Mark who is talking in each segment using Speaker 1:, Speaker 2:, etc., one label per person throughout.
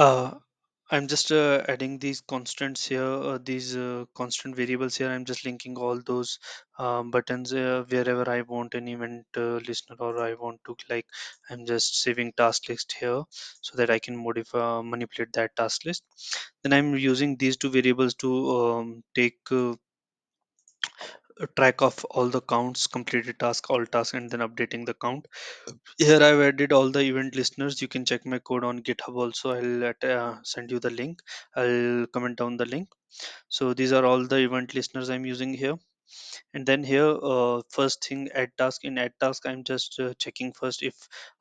Speaker 1: Uh, I'm just adding these constants here, these constant variables here. I'm just linking all those buttons wherever I want an event listener, or I want to like. I'm just saving task list here so that I can modify, manipulate that task list. Then I'm using these two variables to take a track of all the counts, completed task, all tasks, and then updating the count. Here I've added all the event listeners. You can check my code on GitHub also. Send you the link. I'll comment down the link. So these are all the event listeners I'm using here. And then here, first thing, add task. In add task, I'm just checking first if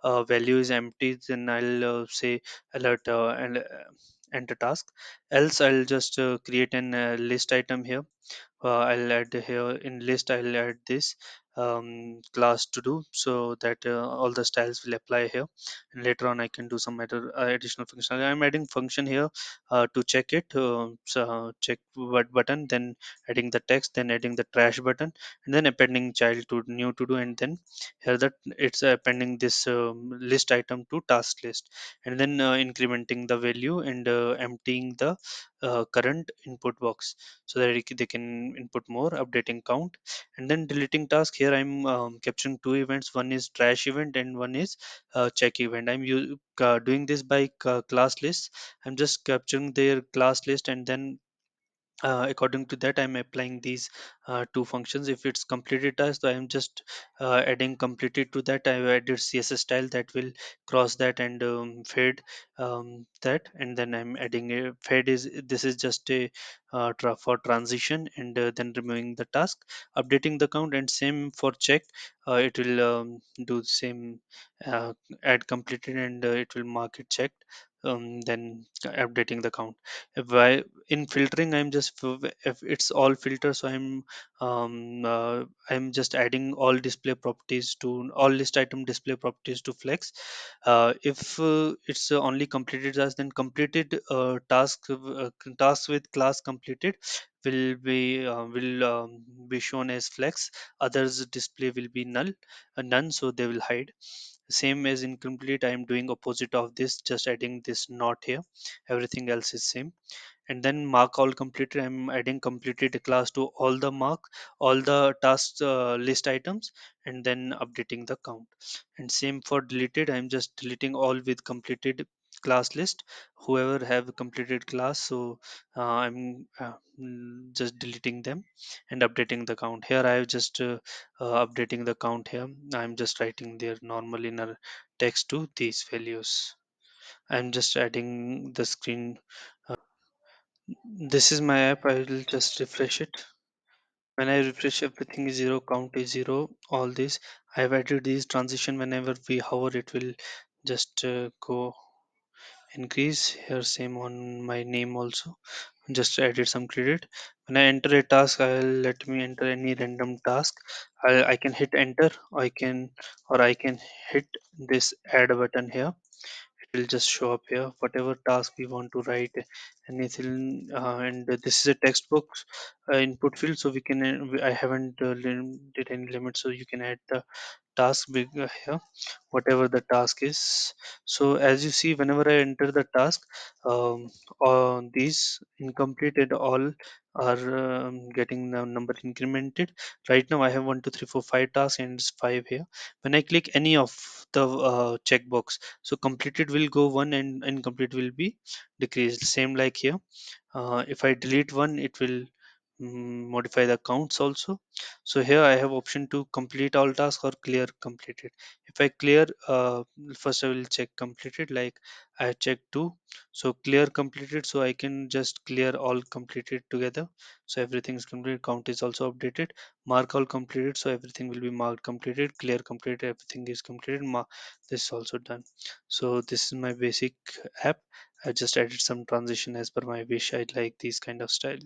Speaker 1: value is empty. Then I'll say alert and enter task. Else I'll just create an list item here. I'll add here in list. I'll add this class to do, so that all the styles will apply here, and later on I can do some other additional functionality. I'm adding function here to check it, so check what button, then adding the text, then adding the trash button, and then appending child to new to do, and then here that it's appending this list item to task list, and then incrementing the value and emptying the current input box, so that they can input more, updating count, and then deleting task. Here I'm capturing two events. One is trash event and one is check event. Doing this by class list. I'm just capturing their class list, and then according to that I'm applying these two functions. If it's completed task, so I'm just adding completed to that. I've added css style that will cross that and fade that, and then I'm adding a fade. Is this is just a for transition, and then removing the task, updating the count, and same for check. It will do the same, uh, add completed, and it will mark it checked, then updating the count. In filtering, I'm just if it's all filter, so I'm just adding all display properties to all list item display properties to flex. If it's only completed as, then completed tasks with class completed will be shown as flex. Others display will be none, so they will hide. Same as incomplete, I am doing opposite of this, just adding this not here. Everything else is same. And then mark all completed, I'm adding completed class to all the mark, all the tasks list items, and then updating the count. And same for deleted, I'm just deleting all with completed class list, whoever have completed class. So I'm just deleting them and updating the count. Here I have just updating the count. Here I'm just writing their normal inner text to these values. I'm just adding the screen. This is my app. I will just refresh it. When I refresh, everything is zero, count is zero. All this I've added these transition. Whenever we hover, it will just go increase. Here, same on my name also. Just added some credit. When I enter a task, I'll let me enter any random task. I can hit enter. I can hit this add button here. It will just show up here whatever task we want to write, anything. And this is a textbook input field, so we can I haven't did any limit, so you can add the task here, whatever the task is. So as you see, whenever I enter the task, these incompleted all are getting the number incremented. Right now I have 1 2 3 4 5 tasks, and it's 5 here. When I click any of the checkbox, so completed will go one and incomplete will be decreased, same like here. If I delete one, it will modify the counts also. So here I have option to complete all tasks or clear completed. If I clear, first I will check completed, like I checked two, so clear completed, so I can just clear all completed together. So everything is completed, count is also updated. Mark all completed, so everything will be marked completed. Clear completed, everything is completed. This is also done. So this is my basic app. I just added some transition as per my wish. I like these kind of style.